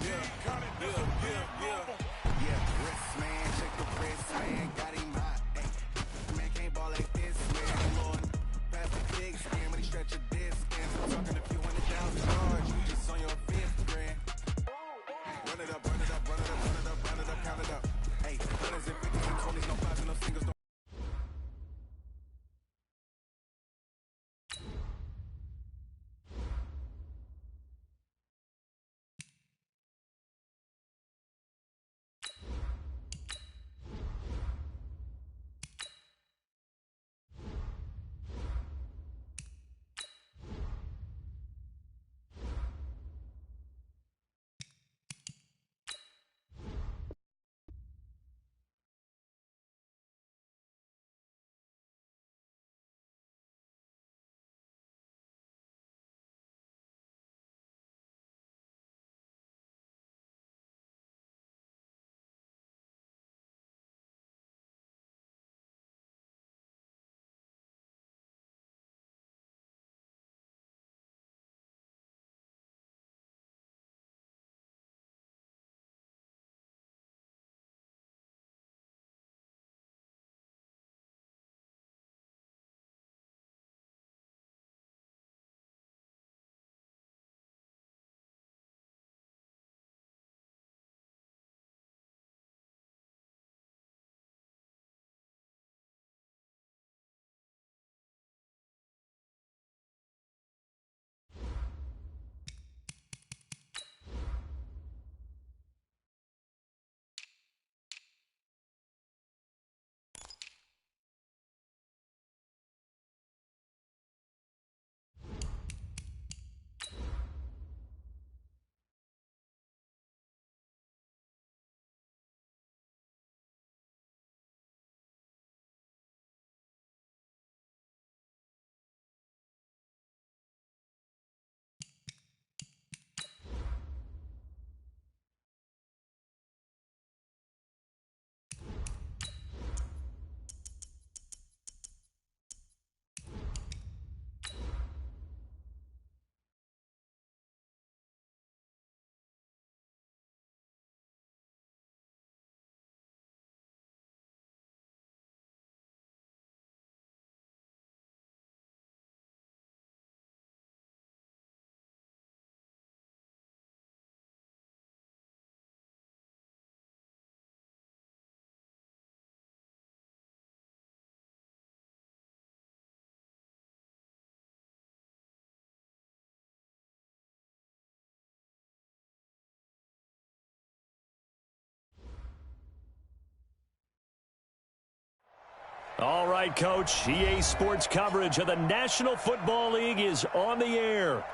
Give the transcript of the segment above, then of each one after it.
Yeah, wrist man, check the wrist man, got him hot. Hey, man can't ball like this, man. Lord, pass the big screen when he stretch a disc. I'm talking a few $100,000, you just on your fifth grand. Run it up, run it up, run it up, run it up, run it up, count it up. Hey, hundreds and fifties and twenties, no fives and no singles. No. All right, Coach. EA Sports coverage of the National Football League is on the air.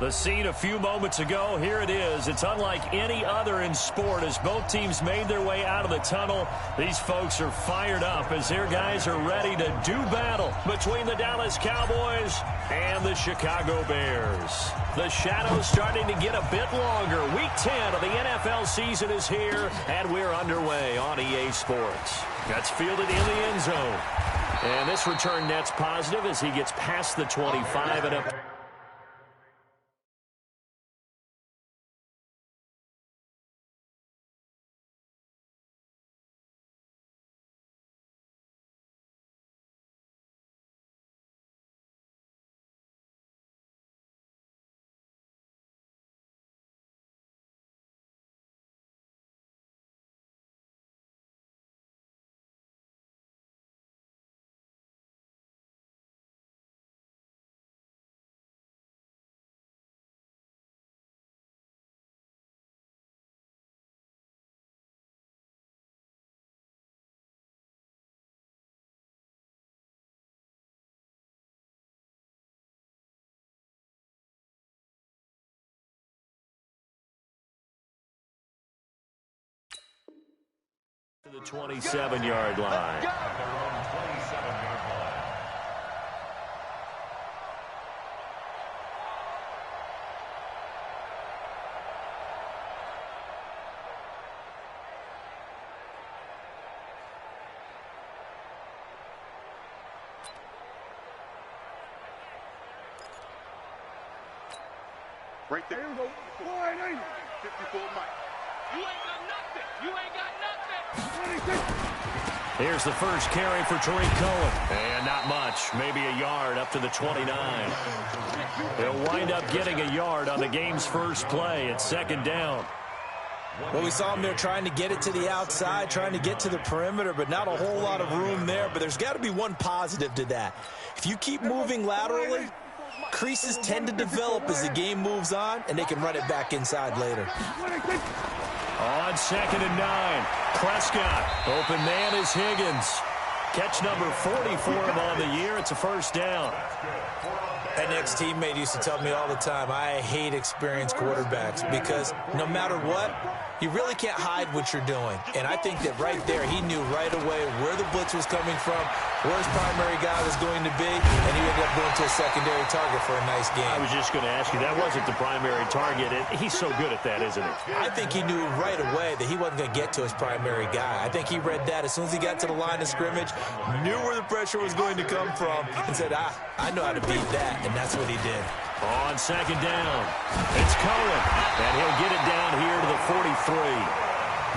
The scene a few moments ago, here it is. It's unlike any other in sport as both teams made their way out of the tunnel. These folks are fired up as their guys are ready to do battle between the Dallas Cowboys and the Chicago Bears. The shadows starting to get a bit longer. Week 10 of the NFL season is here, and we're underway on EA Sports. That's fielded in the end zone. And this return net's positive as he gets past the 25 and up. To the 27-yard line. Right there. Here's the first carry for Tariq Cohen. And not much. Maybe a yard up to the 29. They'll wind up getting a yard on the game's first play. It's second down. Well, we saw him there trying to get it to the outside, trying to get to the perimeter, but not a whole lot of room there. But there's got to be one positive to that. If you keep moving laterally, creases tend to develop as the game moves on, and they can run it back inside later. On 2nd and 9, Prescott. Open man is Higgins. Catch number 40 for him on the year. It's a first down. An ex-teammate used to tell me all the time, I hate experienced quarterbacks because no matter what, you really can't hide what you're doing. And I think that right there, he knew right away where the blitz was coming from, where his primary guy was going to be, and he ended up going to a secondary target for a nice game. I was just going to ask you, that wasn't the primary target. He's so good at that, isn't he? I think he knew right away that he wasn't going to get to his primary guy. I think he read that as soon as he got to the line of scrimmage, knew where the pressure was going to come from, and said, I know how to beat that, and that's what he did. On 2nd down, it's Cohen, and he'll get it down here to the 43.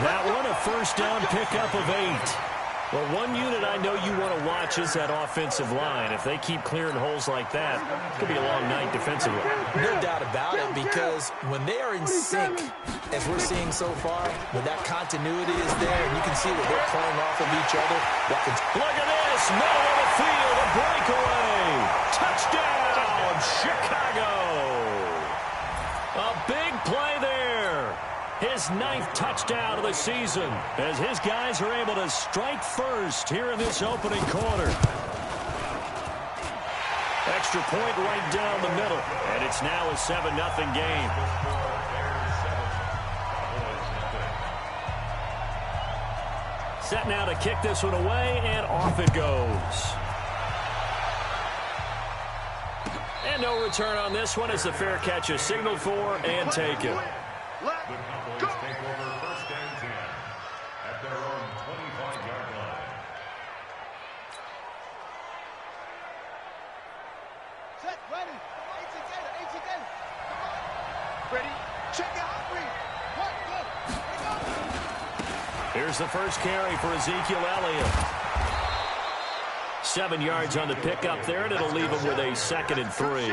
That one, a first down pickup of 8. Well, one unit I know you want to watch is that offensive line. If they keep clearing holes like that, it could be a long night defensively. No doubt about it, because when they are in sync, as we're seeing so far, when that continuity is there, and you can see that they're playing off of each other. Look at this, middle of the field, a breakaway. Touchdown, Chicago. A big play there. His 9th touchdown of the season as his guys are able to strike first here in this opening quarter. Extra point right down the middle, and it's now a 7-0 game. Set now to kick this one away, and off it goes. And no return on this one as the fair catch is signaled for and taken. The Cowboys take over first and 10 at their own 25-yard line. Set, ready. 8 again. Ready, check it out, read. 1, go. Here's the first carry for Ezekiel Elliott. 7 yards on the pickup there, and it'll leave him with a 2nd and 3.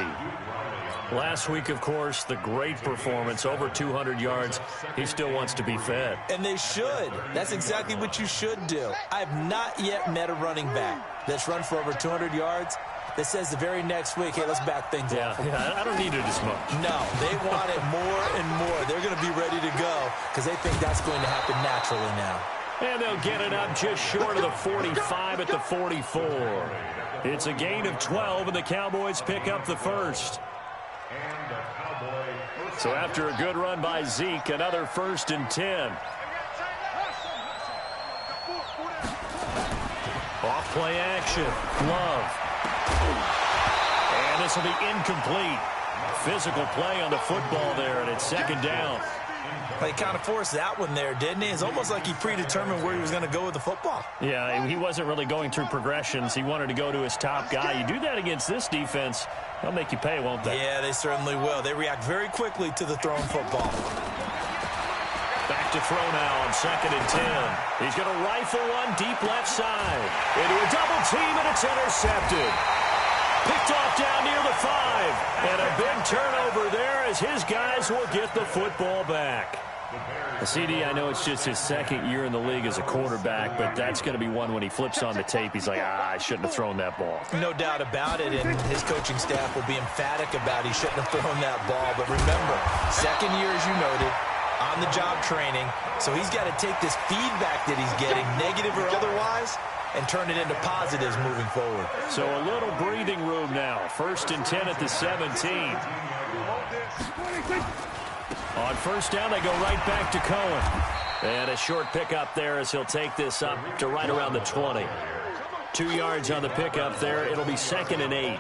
Last week, of course, the great performance, over 200 yards. He still wants to be fed. And they should. That's exactly what you should do. I've not yet met a running back that's run for over 200 yards that says the very next week, hey, let's back things off. Yeah, I don't need it as much. No, they want it more and more. They're going to be ready to go because they think that's going to happen naturally now. And they'll get it up just short of the 45 at the 44. It's a gain of 12, and the Cowboys pick up the first. So after a good run by Zeke, another 1st and 10. Off play action. Love. And this will be incomplete. Physical play on the football there, and it's 2nd down. He kind of forced that one there, didn't he? It's almost like he predetermined where he was going to go with the football. Yeah, he wasn't really going through progressions. He wanted to go to his top guy. You do that against this defense, they'll make you pay, won't they? Yeah, they certainly will. They react very quickly to the thrown football. Back to throw now on 2nd and 10. He's going to rifle one deep left side. Into a double team, and it's intercepted. Picked off down near the 5. And a big turnover there as his guys will get the football back. CD, I know it's just his 2nd year in the league as a quarterback, but that's going to be one when he flips on the tape. He's like, I shouldn't have thrown that ball. No doubt about it, and his coaching staff will be emphatic about he shouldn't have thrown that ball. But remember, 2nd year, as you noted, on-the-job training, so he's got to take this feedback that he's getting, negative or otherwise, and turn it into positives moving forward. So a little breathing room now. 1st and 10 at the 17. On 1st down, they go right back to Cohen. And a short pickup there as he'll take this up to right around the 20. 2 yards on the pickup there. It'll be 2nd and 8.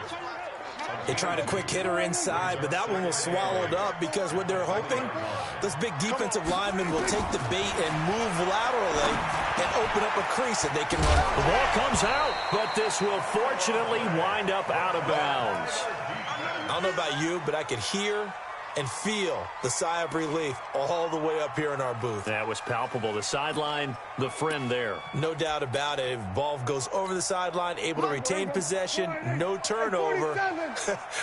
They tried a quick hitter inside, but that one was swallowed up because what they're hoping, those big defensive linemen will take the bait and move laterally and open up a crease that they can run. The ball comes out, but this will fortunately wind up out of bounds. I don't know about you, but I could hear and feel the sigh of relief all the way up here in our booth. That was palpable. The sideline, the friend there. No doubt about it. If ball goes over the sideline, able to retain possession, no turnover.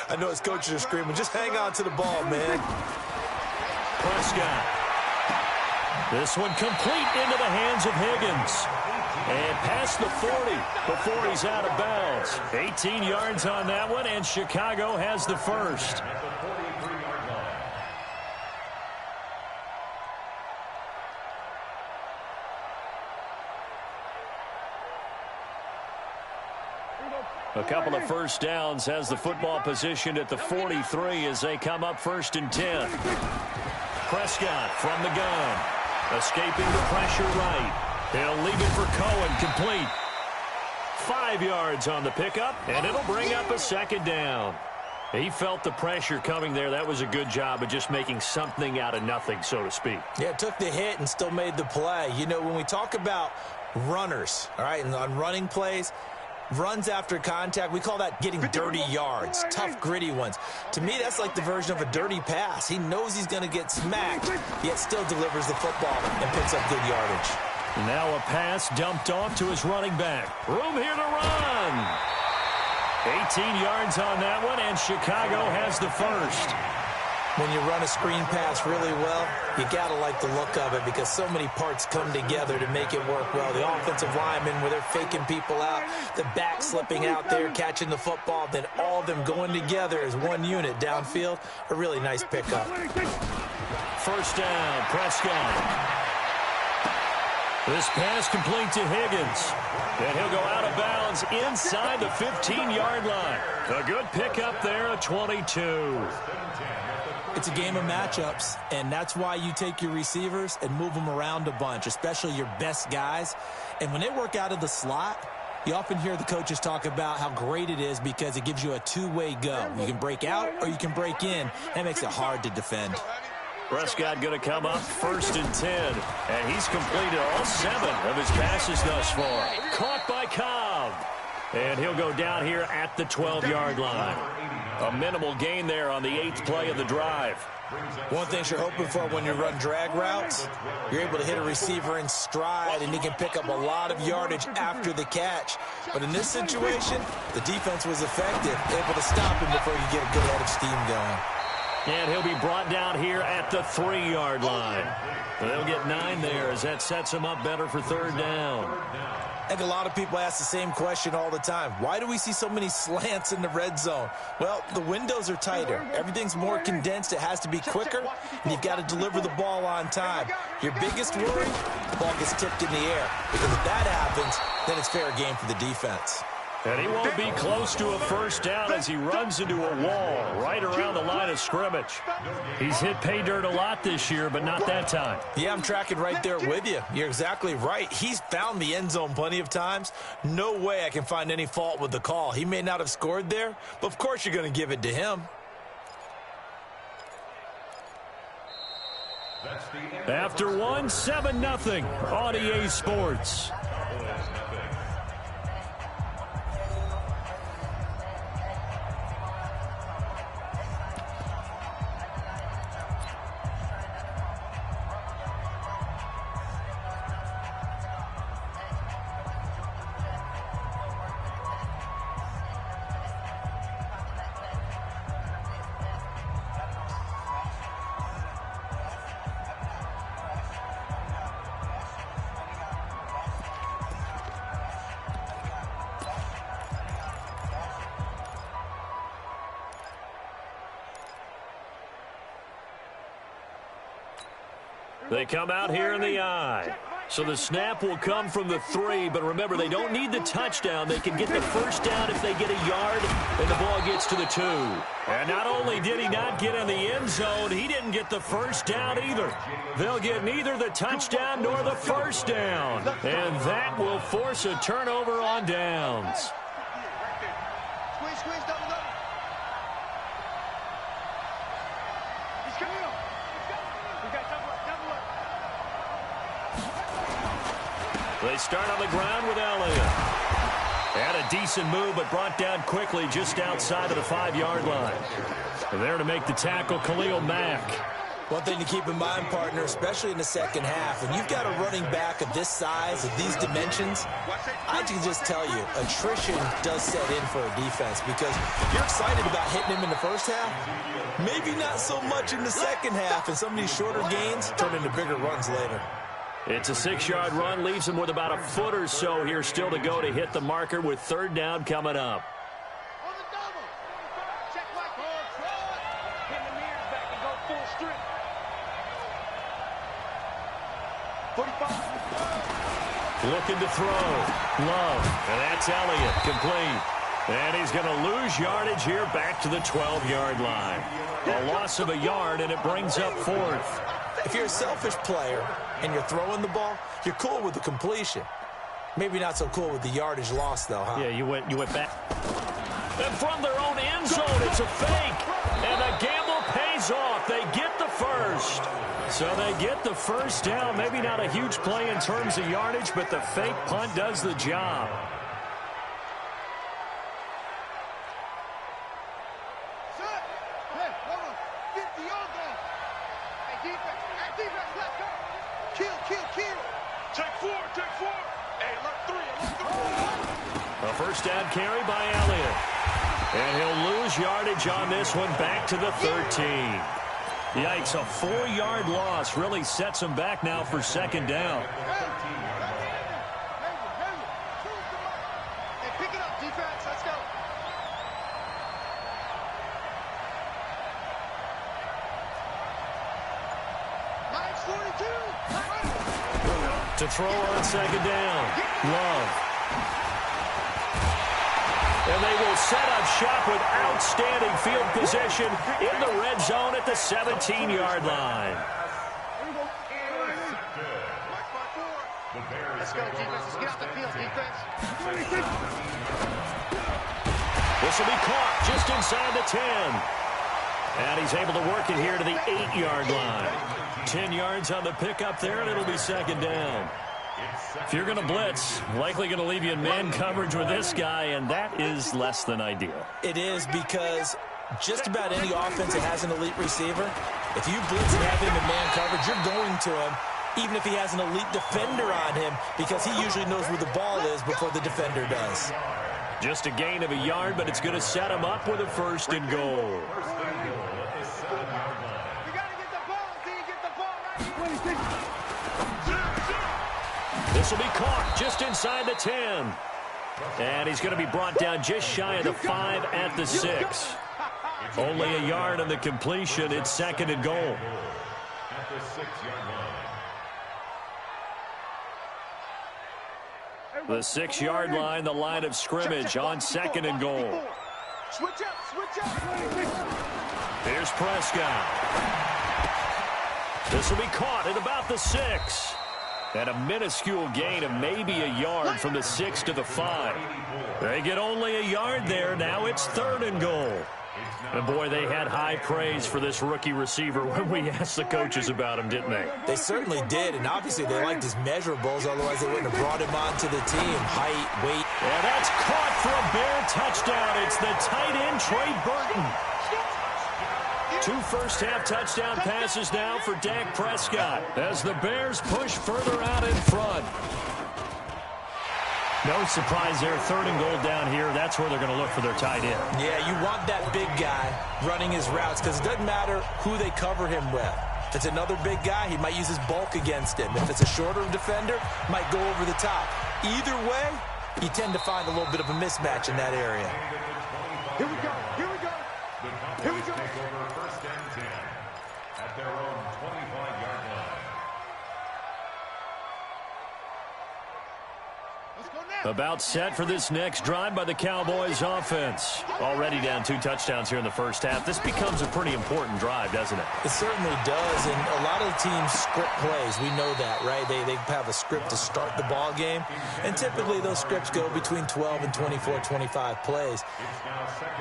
I know his coaches are screaming, just hang on to the ball, man. Prescott. This one complete into the hands of Higgins. And past the 40 before he's out of bounds. 18 yards on that one, and Chicago has the first. A couple of first downs has the football positioned at the 43 as they come up 1st and 10. Prescott from the gun. Escaping the pressure right. He'll leave it for Cohen, complete. 5 yards on the pickup, and it'll bring up a 2nd down. He felt the pressure coming there. That was a good job of just making something out of nothing, so to speak. Yeah, took the hit and still made the play. You know, when we talk about runners, all right, and on running plays, runs after contact, we call that getting dirty yards, tough, gritty ones. To me, that's like the version of a dirty pass. He knows he's going to get smacked, yet still delivers the football and picks up good yardage. Now a pass dumped off to his running back. Room here to run. 18 yards on that one, and Chicago has the first. When you run a screen pass really well, you got to like the look of it because so many parts come together to make it work well. The offensive linemen, where they're faking people out, the back slipping out there, catching the football, then all of them going together as one unit downfield. A really nice pickup. First down, Prescott. This pass complete to Higgins. And he'll go out of bounds inside the 15-yard line. A good pickup there, a 22. It's a game of matchups, and that's why you take your receivers and move them around a bunch, especially your best guys. And when they work out of the slot, you often hear the coaches talk about how great it is because it gives you a two-way go. You can break out or you can break in. That makes it hard to defend. Prescott going to come up 1st and 10. And he's completed all 7 of his passes thus far. Caught by Cobb. And he'll go down here at the 12-yard line. A minimal gain there on the 8th play of the drive. One thing you're hoping for when you run drag routes, you're able to hit a receiver in stride, and he can pick up a lot of yardage after the catch. But in this situation, the defense was effective, able to stop him before you get a good head of steam going. And he'll be brought down here at the 3-yard line. They'll get 9 there as that sets him up better for 3rd down. I think a lot of people ask the same question all the time. Why do we see so many slants in the red zone? Well, the windows are tighter. Everything's more condensed. It has to be quicker, and you've got to deliver the ball on time. Your biggest worry, the ball gets tipped in the air. Because if that happens, then it's fair game for the defense. And he won't be close to a first down as he runs into a wall right around the line of scrimmage. He's hit pay dirt a lot this year, but not that time. Yeah, I'm tracking right there with you. You're exactly right. He's found the end zone plenty of times. No way I can find any fault with the call. He may not have scored there, but of course you're going to give it to him. After one, 7-0 on EA Sports. They come out here in the I. So the snap will come from the 3, but remember, they don't need the touchdown. They can get the first down if they get a yard, and the ball gets to the 2. And not only did he not get in the end zone, he didn't get the first down either. They'll get neither the touchdown nor the first down. And that will force a turnover on downs. Squeeze, double. He's coming up. We got double up. They start on the ground with Elliott. And a decent move, but brought down quickly just outside of the 5-yard line. And there to make the tackle, Khalil Mack. One thing to keep in mind, partner, especially in the second half, when you've got a running back of this size, of these dimensions, I can just tell you, attrition does set in for a defense because you're excited about hitting him in the first half, maybe not so much in the second half, and some of these shorter gains turn into bigger runs later. It's a 6-yard run, leaves him with about a foot or so here still to go to hit the marker with 3rd down coming up. On the double. Check right. Pin the mirrors back and go full strip. 45. Looking to throw. Love. And that's Elliott. Complete. And he's going to lose yardage here back to the 12-yard line. A loss of a yard, and it brings up 4th. If you're a selfish player and you're throwing the ball, you're cool with the completion. Maybe not so cool with the yardage loss, though, huh? Yeah, you went back. And from their own end zone, it's a fake. And the gamble pays off. They get the first. So they get the first down. Maybe not a huge play in terms of yardage, but the fake punt does the job. Set. Hey, hold on. 50 yards down. Hey, defense, let's go. Kill. Take 4. Hey, alert 3. A first down carry by Elliott. And he'll lose yardage on this one back to the 13. Yikes, a 4-yard loss really sets him back now for 2nd down. Hey, pick it up, defense. Let's go. Nice 42. To throw on 2nd down. Love. And they will set up shop with outstanding field position in the red zone at the 17-yard line. Let's go, defense. Let's get out the field, defense. This will be caught just inside the 10. And he's able to work it here to the 8-yard line. 10 yards on the pickup there, and it'll be 2nd down. If you're going to blitz, likely going to leave you in man coverage with this guy, and that is less than ideal. It is because just about any offense that has an elite receiver, if you blitz and have him in man coverage, you're going to him, even if he has an elite defender on him, because he usually knows where the ball is before the defender does. Just a gain of a yard, but it's going to set him up with a 1st and goal. You got to get the ball until you get the ball right. This will be caught just inside the 10. And he's going to be brought down just shy of the 5 at the 6. Only a yard on the completion. It's 2nd and goal. At the 6-yard line. The 6-yard line, the line of scrimmage on 2nd and goal. Switch up. Here's Prescott. This will be caught at about the 6. And a minuscule gain of maybe a yard from the 6 to the 5. They get only a yard there. Now it's 3rd and goal. And boy, they had high praise for this rookie receiver when we asked the coaches about him, didn't they? They certainly did, and obviously they liked his measurables, otherwise they wouldn't have brought him onto the team. Height, weight. And that's caught for a Bear touchdown. It's the tight end, Trey Burton. 2 first-half touchdown passes now for Dak Prescott as the Bears push further out in front. No surprise there, 3rd and goal down here. That's where they're going to look for their tight end. Yeah, you want that big guy running his routes because it doesn't matter who they cover him with. If it's another big guy, he might use his bulk against him. If it's a shorter defender, might go over the top. Either way, you tend to find a little bit of a mismatch in that area. Here we go. Take over 1st and 10 at their own 25-yard line. Let's go now. About set for this next drive by the Cowboys offense. Already down 2 touchdowns here in the first half. This becomes a pretty important drive, doesn't it? It certainly does, and a lot of the teams script plays. We know that, right? They have a script to start the ball game, and typically those scripts go between 12 and 24, 25 plays.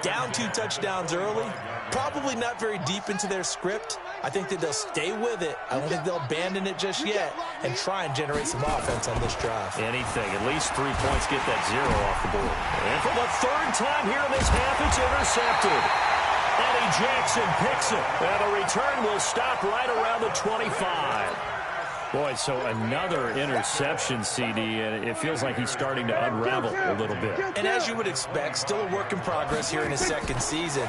Down 2 touchdowns early, Probably not very deep into their script. I think that they'll stay with it. I don't think they'll abandon it just yet and try and generate some offense on this drive. Anything. At least 3 points, get that 0 off the board. And for the third time here in this half, it's intercepted. Eddie Jackson picks it. And the return will stop right around the 25. Boy, so another interception, CD, and it feels like he's starting to unravel a little bit. And as you would expect, still a work in progress here in his second season.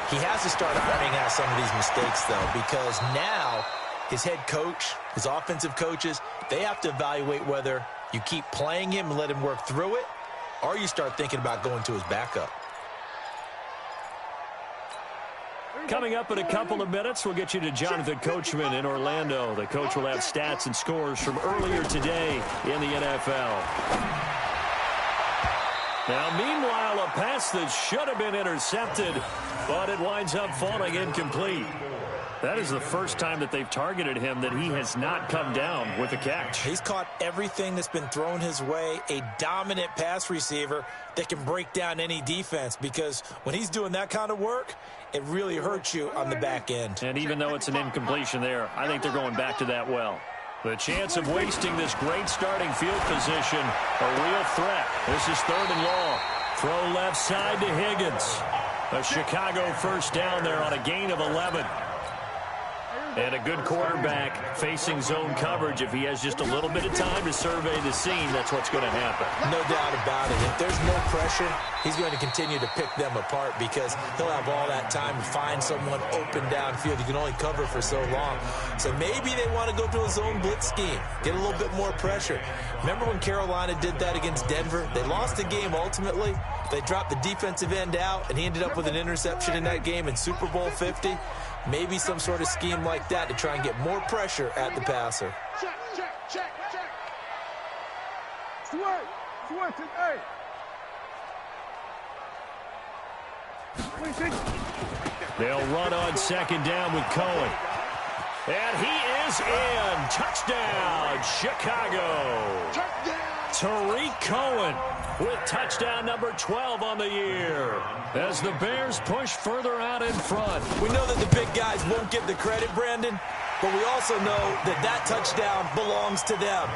He has to start ironing out some of these mistakes, though, because now his head coach, his offensive coaches, they have to evaluate whether you keep playing him and let him work through it, or you start thinking about going to his backup. Coming up in a couple of minutes, we'll get you to Jonathan Coachman in Orlando. The coach will have stats and scores from earlier today in the NFL. Now, meanwhile, a pass that should have been intercepted, but it winds up falling incomplete. That is the first time that they've targeted him that he has not come down with a catch. He's caught everything that's been thrown his way, a dominant pass receiver that can break down any defense, because when he's doing that kind of work, it really hurts you on the back end. And even though it's an incompletion there, I think they're going back to that well. The chance of wasting this great starting field position, a real threat. This is 3rd and long. Throw left side to Higgins. A Chicago first down there on a gain of 11. And a good quarterback facing zone coverage. If he has just a little bit of time to survey the scene, that's what's going to happen. No doubt about it. If there's no pressure, he's going to continue to pick them apart because he'll have all that time to find someone open downfield. He can only cover for so long. So maybe they want to go to a zone blitz scheme, get a little bit more pressure. Remember when Carolina did that against Denver? They lost the game ultimately. They dropped the defensive end out, and he ended up with an interception in that game in Super Bowl 50. Maybe some sort of scheme like that to try and get more pressure at the passer. Check. Switch it, hey. They'll run on 2nd down with Cohen. And he is in. Touchdown, Chicago. Touchdown. Tariq Cohen with touchdown number 12 on the year as the Bears push further out in front. We know that the big guys won't get the credit, Brandon, but we also know that that touchdown belongs to them.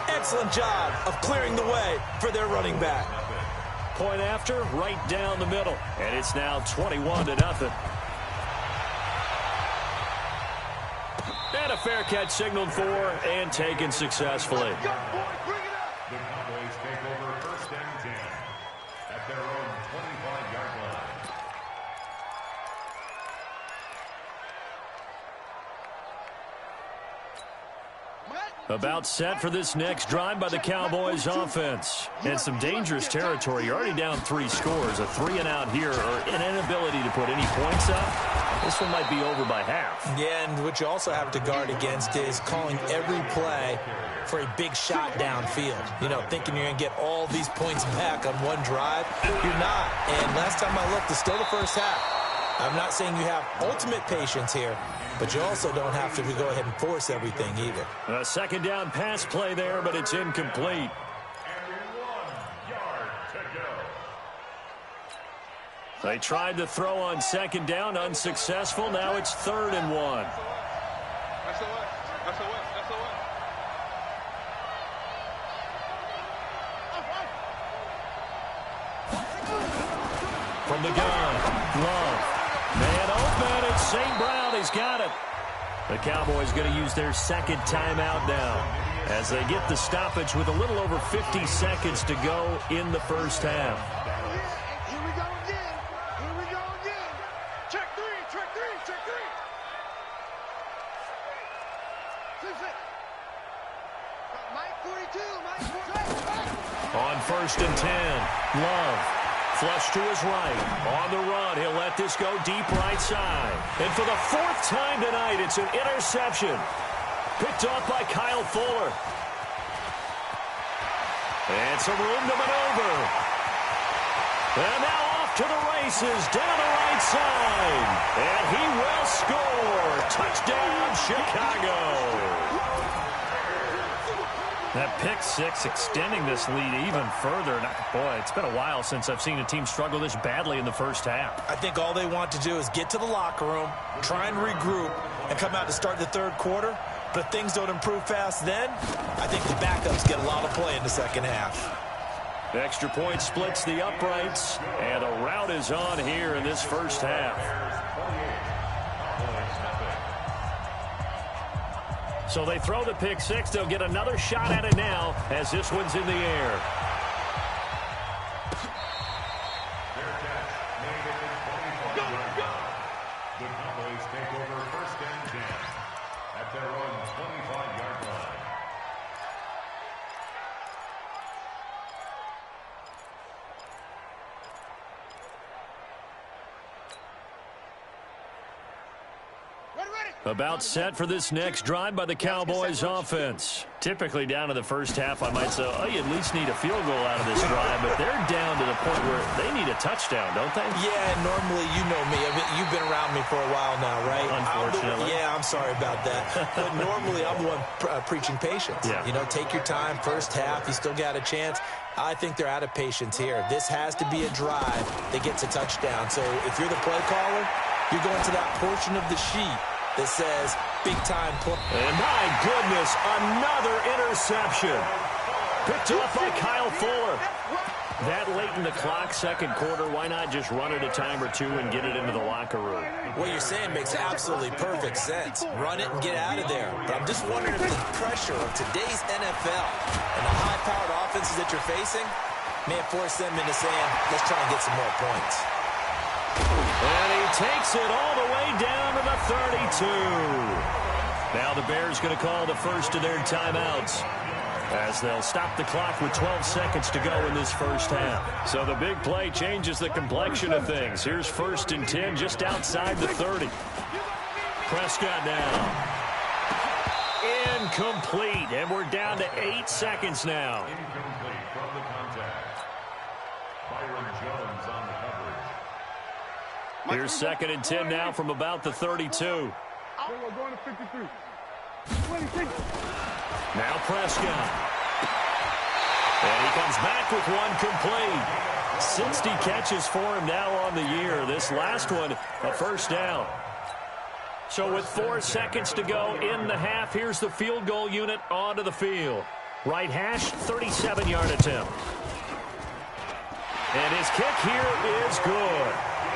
Excellent job of clearing the way for their running back. Point after, right down the middle, and it's now 21-0. And a fair catch signaled for and taken successfully. The Cowboys take over 1st and 10 at their own 25-yard line. About set for this next drive by the Cowboys offense. And some dangerous territory. You're already down 3 scores. A 3-and-out here, or an inability to put any points up. This one might be over by half. Yeah, and what you also have to guard against is calling every play for a big shot downfield. You know, thinking you're going to get all these points back on one drive. You're not. And last time I looked, it's still the first half. I'm not saying you have ultimate patience here, but you also don't have to go ahead and force everything either. A 2nd down pass play there, but it's incomplete. And 1 yard to go. They tried to throw on 2nd down, unsuccessful. Now it's 3rd and 1. That's the way. From the gun, Love. Man open, it's St. Brown. He's got it. The Cowboys going to use their 2nd timeout now as they get the stoppage with a little over 50 seconds to go in the first half. Here we go again. Check three. Mike 42. On 1st and 10, Love. Flush to his right. On the run, he'll let this go deep right side. And for the 4th time tonight, it's an interception. Picked off by Kyle Fuller. And some room to maneuver. And now off to the races down the right side. And he will score. Touchdown, Chicago. That pick six extending this lead even further. Boy, it's been a while since I've seen a team struggle this badly in the first half. I think all they want to do is get to the locker room, try and regroup, and come out to start the third quarter. But if things don't improve fast then, I think the backups get a lot of play in the second half. The extra point splits the uprights, and a rout is on here in this first half. So they throw the pick six. They'll get another shot at it now as this one's in the air. The Cowboys take over first and 10 at their own 25-yard line. About set for this next drive by the Cowboys offense. Typically down to the first half, I might say, oh, you at least need a field goal out of this drive, but they're down to the point where they need a touchdown, don't they? Yeah, normally, you know me. I mean, you've been around me for a while now, right? Unfortunately. I'm sorry about that. But normally, I'm the one preaching patience. Yeah. You know, take your time. First half, you still got a chance. I think they're out of patience here. This has to be a drive that gets a touchdown. So if you're the play caller, you're going to that portion of the sheet that says big-time play. And my goodness, another interception. Picked off by Kyle Fuller. That late in the clock, second quarter, why not just run it a time or two and get it into the locker room? What you're saying makes absolutely perfect sense. Run it and get out of there. But I'm just wondering if the pressure of today's NFL and the high-powered offenses that you're facing may have forced them into saying, let's try and get some more points. And he takes it all the way down to the 32. Now the Bears going to call the first of their timeouts as they'll stop the clock with 12 seconds to go in this first half. So the big play changes the complexion of things. Here's first and 10 just outside the 30. Prescott now. Incomplete, and we're down to 8 seconds now. Incomplete from the contact. Byron Jones on the coverage. Here's second and 10 now from about the 32. Going to 53. 26. Now Prescott. And he comes back with one complete. 60 catches for him now on the year. This last one, a first down. So with 4 seconds to go in the half, here's the field goal unit onto the field. Right hash, 37-yard attempt. And his kick here is good.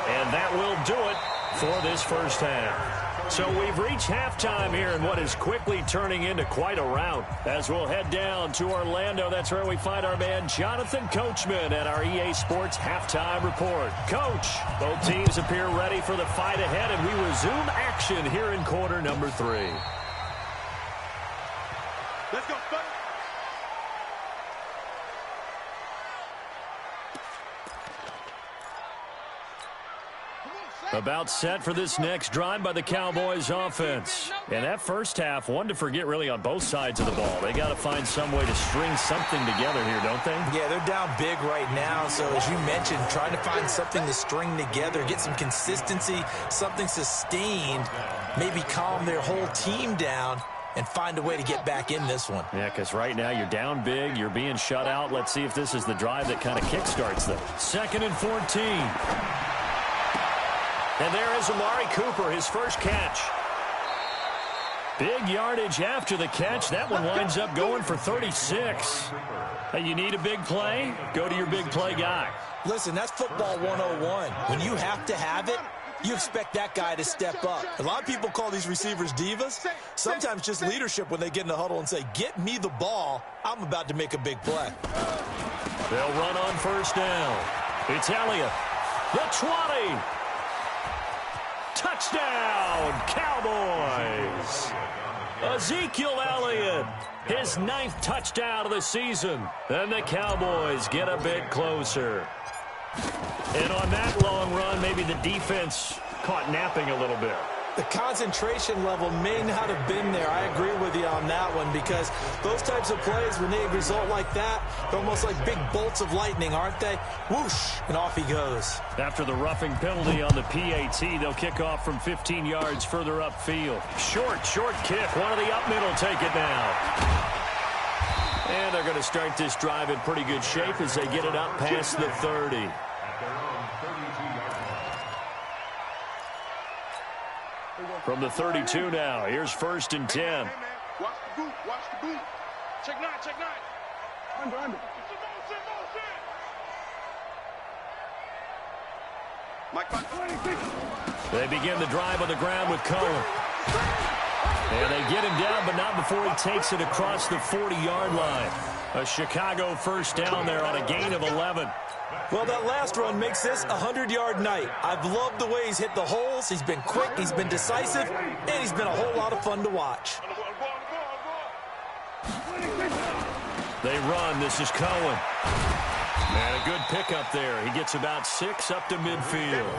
And that will do it for this first half. So we've reached halftime here in what is quickly turning into quite a rout. As we'll head down to Orlando, that's where we find our man Jonathan Coachman at our EA Sports Halftime Report. Coach, both teams appear ready for the fight ahead, and we resume action here in quarter number 3. Let's go, buddy. About set for this next drive by the Cowboys offense. And that first half, one to forget really on both sides of the ball. They got to find some way to string something together here, don't they? Yeah, they're down big right now. So as you mentioned, trying to find something to string together, get some consistency, something sustained, maybe calm their whole team down and find a way to get back in this one. Yeah, because right now you're down big, you're being shut out. Let's see if this is the drive that kind of kickstarts them. Second and 14. And there is Amari Cooper, his first catch. Big yardage after the catch. That one winds up going for 36. Hey, you need a big play? Go to your big play guy. Listen, that's football 101. When you have to have it, you expect that guy to step up. A lot of people call these receivers divas. Sometimes just leadership when they get in the huddle and say, get me the ball. I'm about to make a big play. They'll run on first down. It's Elliott. The 20. Touchdown, Cowboys. Ezekiel Elliott, his 9th touchdown of the season. And the Cowboys get a bit closer. And on that long run, maybe the defense caught napping a little bit. The concentration level may not have been there. I agree with you on that one because those types of plays, when they result like that, they're almost like big bolts of lightning, aren't they? Whoosh, and off he goes. After the roughing penalty on the PAT, they'll kick off from 15 yards further upfield. Short kick. One of the up middle take it now. And they're going to start this drive in pretty good shape as they get it up past the 30. At their own 32-yard line. From the 32 now, here's 1st and 10. Hey, man. Watch the boot. Watch the boot. Check 9. Check 9. Under. Mike, They begin the drive on the ground with Cohen. And they get him down, but not before he takes it across the 40-yard line. A Chicago first down there on a gain of 11. Well, that last run makes this a 100-yard night. I've loved the way he's hit the holes. He's been quick, he's been decisive, and he's been a whole lot of fun to watch. They run. This is Cohen. And a good pickup there. He gets about 6 up to midfield.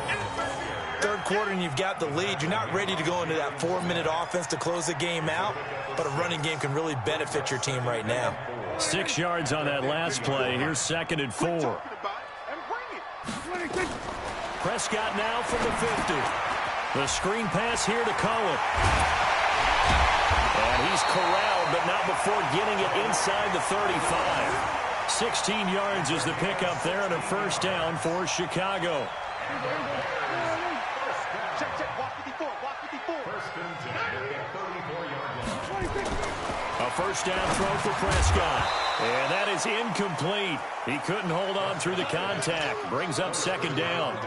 Third quarter and you've got the lead. You're not ready to go into that 4-minute offense to close the game out, but a running game can really benefit your team right now. 6 yards on that last play. Here's 2nd and 4. Prescott now from the 50. The screen pass here to Cohen. And he's corralled, but not before getting it inside the 35. 16 yards is the pickup there and a first down for Chicago. A first down throw for Prescott. And that is incomplete. He couldn't hold on through the contact. Brings up 2nd down.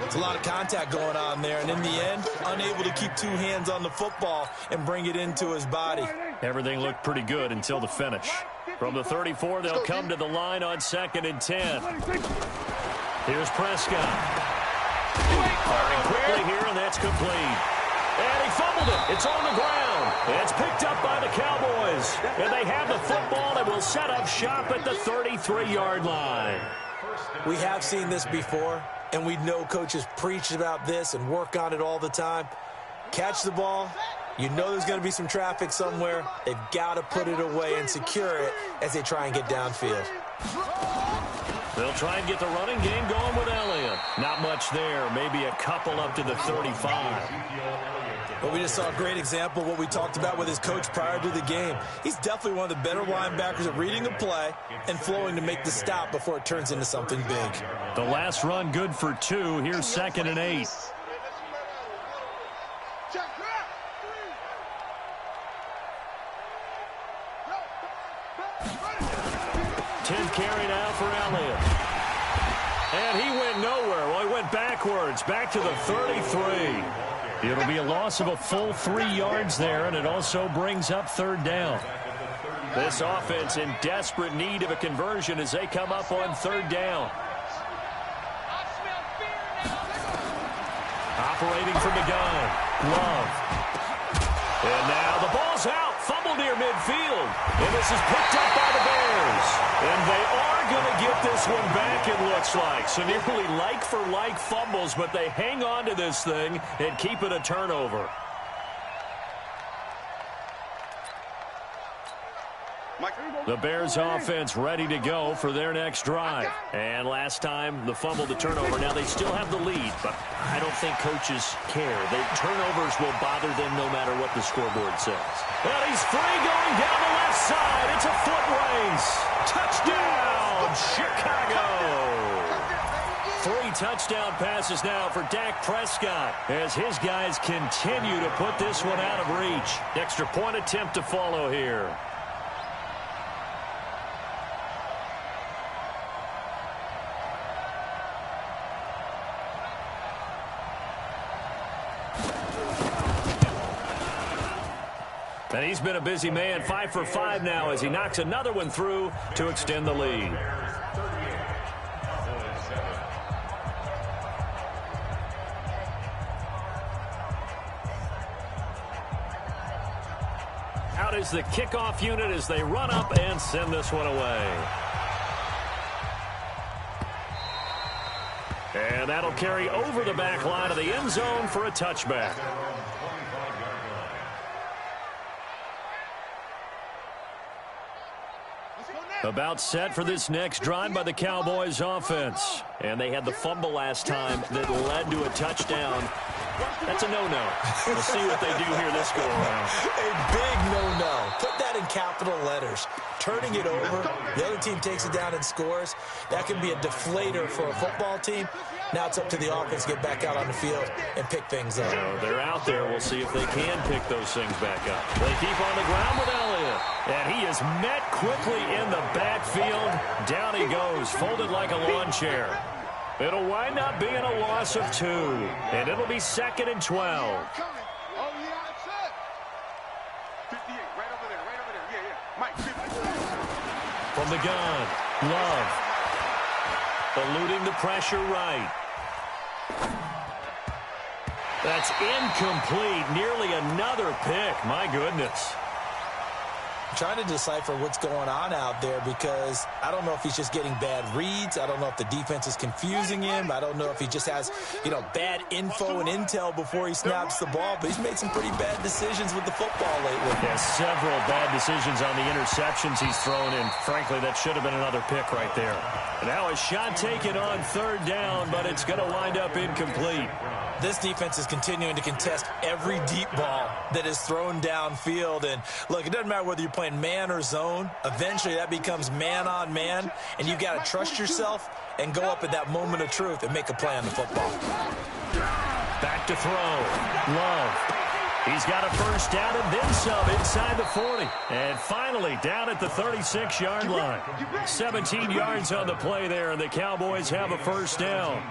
It's a lot of contact going on there, and in the end, unable to keep 2 hands on the football and bring it into his body. Everything looked pretty good until the finish. From the 34, they'll come to the line on 2nd and 10. Here's Prescott. Firing quickly here, and that's complete. And he fumbled it. It's on the ground. It's picked up by the Cowboys. And they have the football and will set up shop at the 33-yard line. We have seen this before, and we know coaches preach about this and work on it all the time. Catch the ball. You know there's going to be some traffic somewhere. They've got to put it away and secure it as they try and get downfield. They'll try and get the running game going with Elliott. Not much there. Maybe a couple up to the 35. But we just saw a great example of what we talked about with his coach prior to the game. He's definitely one of the better linebackers at reading a play and flowing to make the stop before it turns into something big. The last run good for 2. Here's 2nd and 8. 10th carry now for Elliott. And he went nowhere. Well, he went backwards, back to the 33. It'll be a loss of a full 3 yards there, and it also brings up 3rd down. This offense in desperate need of a conversion as they come up on 3rd down. Operating from the gun. Love. And now the ball's out. Fumble near midfield. And this is picked up by the Bears. And they are going to get this one back, it looks like. So nearly like-for-like fumbles, but they hang on to this thing and keep it a turnover. The Bears offense ready to go for their next drive. And last time, the fumble, the turnover. Now they still have the lead, but I don't think coaches care. The turnovers will bother them no matter what the scoreboard says. And he's free going down the left side. It's a foot race. Touchdown, Chicago. 3 touchdown passes now for Dak Prescott as his guys continue to put this one out of reach. Extra point attempt to follow here. And he's been a busy man, 5 for 5 now as he knocks another one through to extend the lead. Out is the kickoff unit as they run up and send this one away. And that'll carry over the back line of the end zone for a touchback. About set for this next drive by the Cowboys offense. And they had the fumble last time that led to a touchdown. That's a no-no. We'll see what they do here this go around. A big no-no. Put that in capital letters. turning it over. The other team takes it down and scores. That can be a deflator for a football team. Now it's up to the offense to get back out on the field and pick things up. They're out there. We'll see if they can pick those things back up. They keep on the ground with Elliott. And he is met quickly in the backfield. Down he goes, folded like a lawn chair. It'll wind up being a loss of 2. And it'll be 2nd and 12. From the gun, Love. Eluding the pressure right. That's incomplete. Nearly another pick. My goodness. Trying to decipher what's going on out there because I don't know if he's just getting bad reads. I don't know if the defense is confusing him. I don't know if he just has, bad info and intel before he snaps the ball. But he's made some pretty bad decisions with the football lately. Yeah, several bad decisions on the interceptions he's thrown in. Frankly, that should have been another pick right there. Now a shot taken on 3rd down, but it's going to wind up incomplete. This defense is continuing to contest every deep ball that is thrown downfield. And, look, it doesn't matter whether you're playing man or zone. Eventually that becomes man on man, and you've got to trust yourself and go up at that moment of truth and make a play on the football. Back to throw. Love. He's got a 1st down and then some inside the 40. And finally down at the 36-yard line. 17 yards on the play there, and the Cowboys have a 1st down.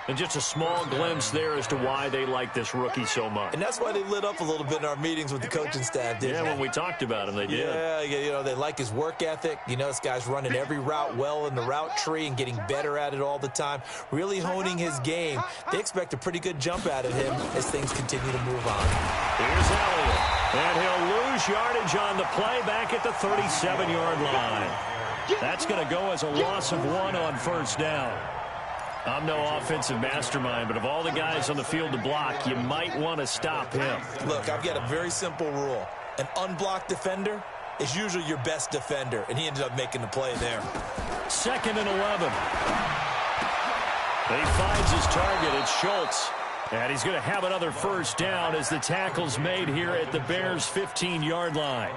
And just a small glimpse there as to why they like this rookie so much. And that's why they lit up a little bit in our meetings with the coaching staff, didn't they? When we talked about him, they did. Yeah, they like his work ethic. This guy's running every route well in the route tree and getting better at it all the time, really honing his game. They expect a pretty good jump out of him as things continue to move on. Here's Elliott. And he'll lose yardage on the play back at the 37-yard line. That's going to go as a loss of 1 on 1st down. I'm no offensive mastermind, but of all the guys on the field to block, you might want to stop him. Look, I've got a very simple rule. An unblocked defender is usually your best defender, and he ended up making the play there. 2nd and 11. He finds his target. It's Schultz. And he's going to have another 1st down as the tackle's made here at the Bears' 15-yard line.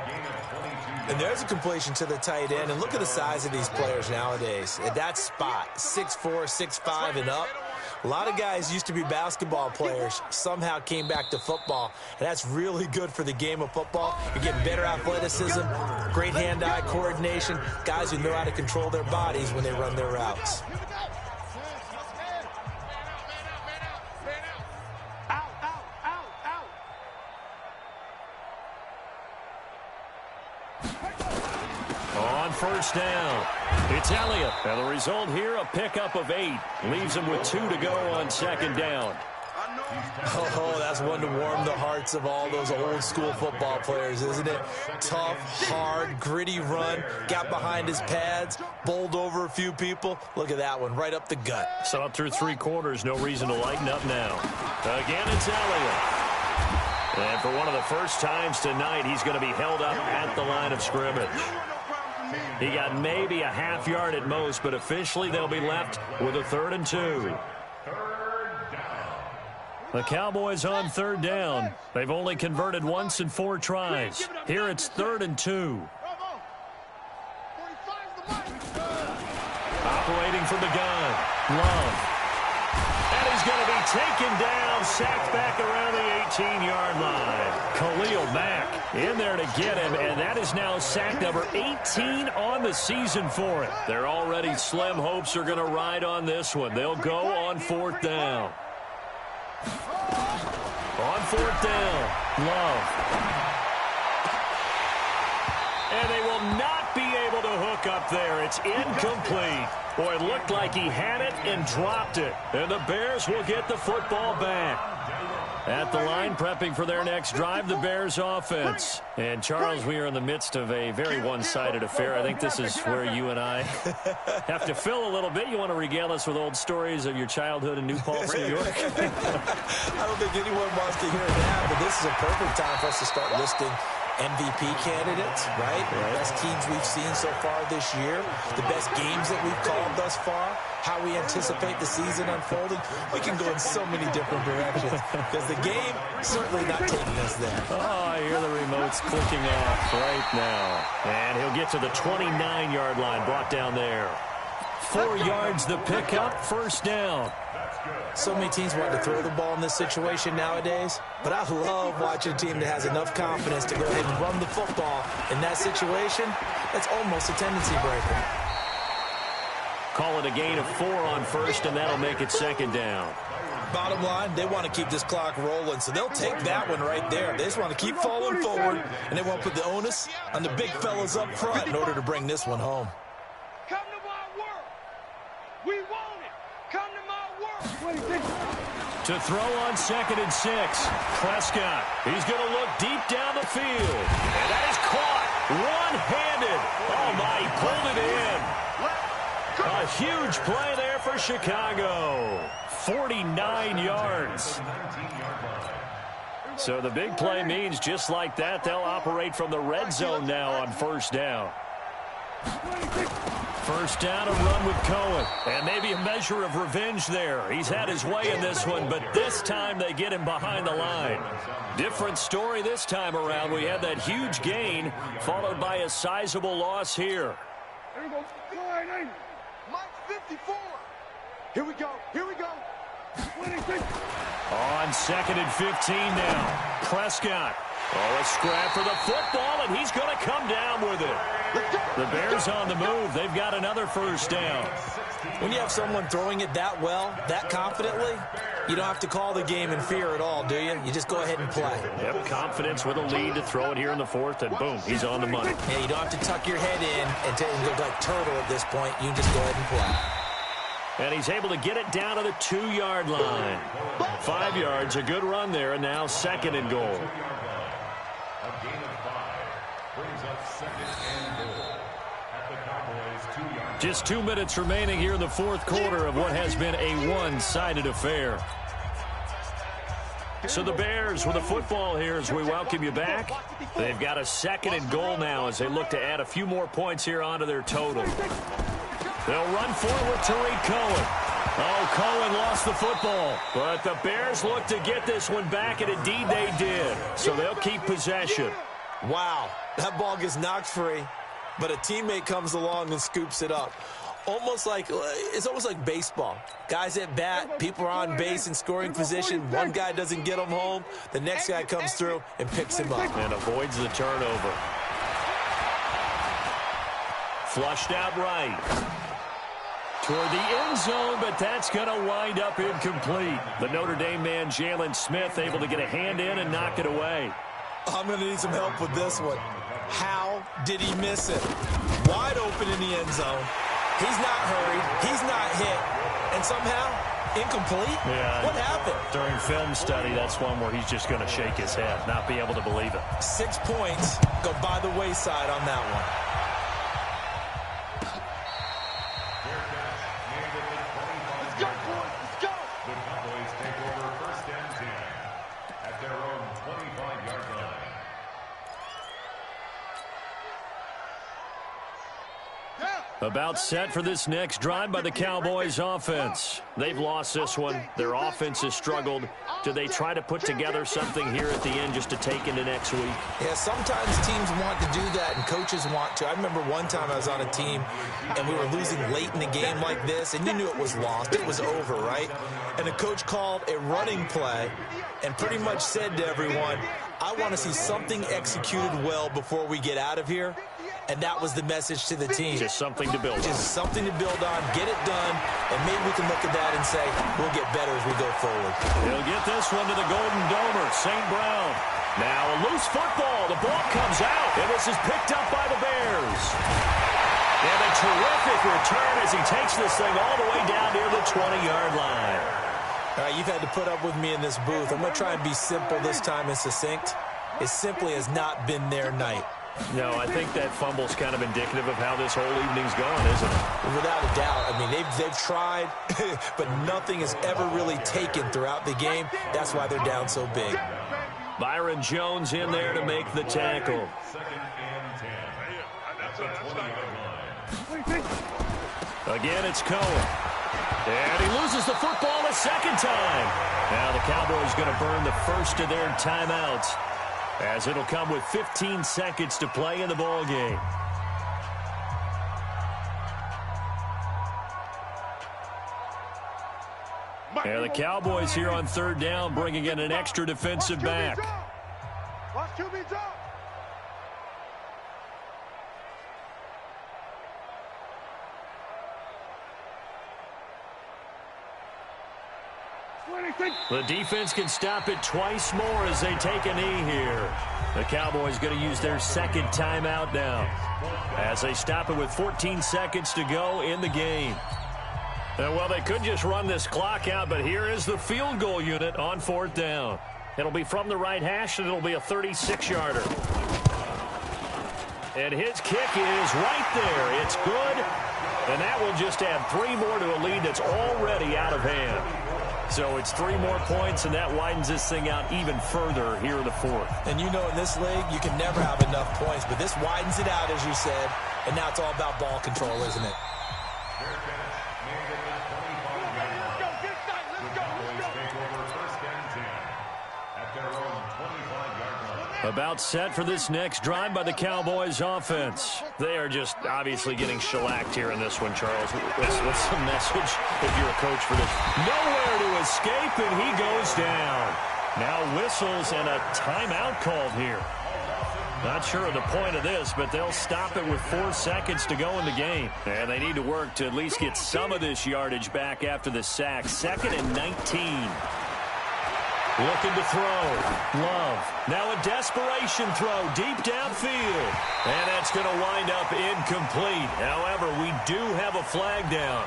And there's a completion to the tight end. And look at the size of these players nowadays. At that spot, 6'4", 6'5", and up. A lot of guys used to be basketball players, somehow came back to football. And that's really good for the game of football. You're getting better athleticism, great hand-eye coordination, guys who know how to control their bodies when they run their routes. On 1st down, it's Elliott. And the result here, a pickup of 8. Leaves him with 2 to go on 2nd down. Oh, that's one to warm the hearts of all those old school football players, isn't it? Tough, hard, gritty run, got behind his pads, bowled over a few people. Look at that one, right up the gut. So up through 3 quarters, no reason to lighten up now. Again, it's Elliott. And for one of the first times tonight, he's going to be held up at the line of scrimmage. He got maybe a half yard at most, but officially they'll be left with a 3rd and 2. The Cowboys on 3rd down. They've only converted once in 4 tries. Here it's 3rd and 2. Operating from the gun, Love. And he's going to be taken down, sacked back around the 18-yard line. Khalil Mack in there to get him, and that is now sack number 18 on the season for him. Their already slim hopes are going to ride on this one. They'll go on 4th down. On 4th down, Love. And they will not be able to hook up there. It's incomplete. Boy, it looked like he had it and dropped it. And the Bears will get the football back. At the line, prepping for their next drive, the Bears offense. And, Charles, we are in the midst of a very one-sided affair. I think this is where you and I have to fill a little bit. You want to regale us with old stories of your childhood in New Paltz, New York? I don't think anyone wants to hear that, but this is a perfect time for us to start listing MVP candidates, right? The best teams we've seen so far this year, the best games that we've called thus far, how we anticipate the season unfolding. We can go in so many different directions because the game certainly not taking us there. Oh, I hear the remotes clicking off right now. And he'll get to the 29-yard line, brought down there. 4 yards the pickup, first down. So many teams want to throw the ball in this situation nowadays, but I love watching a team that has enough confidence to go ahead and run the football in that situation. That's almost a tendency breaker. Call it a gain of 4 on first, and that'll make it second down. Bottom line, they want to keep this clock rolling, so they'll take that one right there. They just want to keep falling forward, and they want to put the onus on the big fellas up front in order to bring this one home. Come to my work. We want it. Come to my work. To throw on 2nd and 6. Prescott, he's going to look deep down the field. And that is caught one-handed. Oh, my, he pulled it in. A huge play there for Chicago. 49 yards. So the big play means just like that, they'll operate from the red zone now on first down. First down, a run with Cohen. And maybe a measure of revenge there. He's had his way in this one, but this time they get him behind the line. Different story this time around. We had that huge gain, followed by a sizable loss here. Here we go. Mike 54. Here we go. Here we go. On 2nd and 15 now. Prescott. Oh, a scrap for the football, and he's going to come down with it. The Bears on the move. They've got another first down. When you have someone throwing it that well, that confidently, you don't have to call the game in fear at all, do you? You just go ahead and play. Yep, confidence with a lead to throw it here in the 4th, and boom, he's on the money. Yeah, you don't have to tuck your head in and look like turtle at this point. You can just go ahead and play. And he's able to get it down to the 2-yard line. 5 yards, a good run there, and now 2nd and goal. A gain of 5 brings up 2nd and goal at the Cowboys' 2-yard. Just 2 minutes remaining here in the 4th quarter of what has been a one-sided affair. So the Bears with the football here as we welcome you back. They've got a 2nd and goal now as they look to add a few more points here onto their total. They'll run forward to Tariq Cohen. Oh, Cohen lost the football. But the Bears look to get this one back, and indeed they did. So they'll keep possession. Wow, that ball gets knocked free, but a teammate comes along and scoops it up. It's almost like baseball. Guys at bat, people are on base in scoring position. One guy doesn't get him home. The next guy comes through and picks him up. And avoids the turnover. Flushed out right. Toward the end zone, but that's going to wind up incomplete. The Notre Dame man, Jalen Smith, able to get a hand in and knock it away. I'm going to need some help with this one. How did he miss it? Wide open in the end zone. He's not hurried. He's not hit. And somehow, incomplete? Yeah. What happened? During film study, that's one where he's just going to shake his head, not be able to believe it. 6 points go by the wayside on that one. About set for this next drive by the Cowboys offense. They've lost this one. Their offense has struggled. Do they try to put together something here at the end just to take into next week? Yeah, sometimes teams want to do that and coaches want to. I remember one time I was on a team and we were losing late in the game like this, and you knew it was lost. It was over, right? And the coach called a running play and pretty much said to everyone, I want to see something executed well before we get out of here. And that was the message to the team. Just something to build on. Just something to build on, get it done, and maybe we can look at that and say, we'll get better as we go forward. He'll get this one to the Golden Domer, St. Brown. Now a loose football. The ball comes out, and this is picked up by the Bears. And a terrific return as he takes this thing all the way down near the 20-yard line. All right, you've had to put up with me in this booth. I'm going to try and be simple this time and succinct. It simply has not been their night. No, I think that fumble's kind of indicative of how this whole evening's gone, isn't it? Without a doubt. I mean, they've tried, but nothing has ever really taken throughout the game. That's why they're down so big. Byron Jones in there to make the tackle. Second and 10. At the 20-yard line. Again, it's Cohen. And he loses the football a second time. Now the Cowboys going to burn the first of their timeouts, as it'll come with 15 seconds to play in the ball game. And the Cowboys here on third down, bringing in an extra defensive back. Watch QB drop. The defense can stop it twice more as they take a knee here. The Cowboys going to use their second timeout now, as they stop it with 14 seconds to go in the game. Well, they could just run this clock out, but here is the field goal unit on fourth down. It'll be from the right hash, and it'll be a 36-yarder. And his kick is right there. It's good, and that will just add 3 more to a lead that's already out of hand. So it's 3 more points, and that widens this thing out even further here in the fourth. And you know, in this league, you can never have enough points, but this widens it out, as you said, and now it's all about ball control, isn't it? About set for this next drive by the Cowboys offense. They are just obviously getting shellacked here in this one, Charles. What's the message if you're a coach for this? Nowhere to escape, and he goes down. Now whistles and a timeout called here. Not sure of the point of this, but they'll stop it with 4 seconds to go in the game. And they need to work to at least get some of this yardage back after the sack. 2nd and 19. Looking to throw. Love. Now a desperation throw deep downfield. And that's going to wind up incomplete. However, we do have a flag down.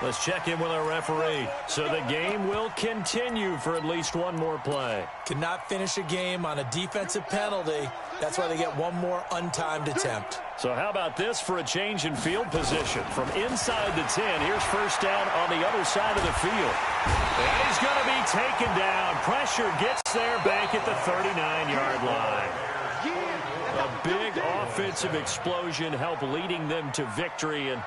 Let's check in with our referee. So the game will continue for at least one more play. Cannot finish a game on a defensive penalty. That's why they get one more untimed attempt. So how about this for a change in field position? From inside the 10, here's first down on the other side of the field. And he's going to be taken down. Pressure gets there back at the 39-yard line. A big offensive explosion helped leading them to victory. And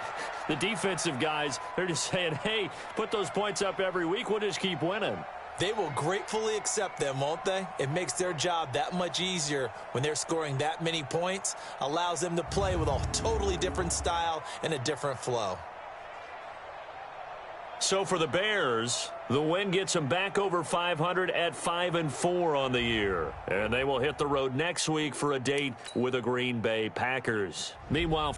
the defensive guys, they're just saying, hey, put those points up every week. We'll just keep winning. They will gratefully accept them, won't they? It makes their job that much easier when they're scoring that many points. Allows them to play with a totally different style and a different flow. So for the Bears, the win gets them back over 500 at 5-4 on the year. And they will hit the road next week for a date with the Green Bay Packers. Meanwhile,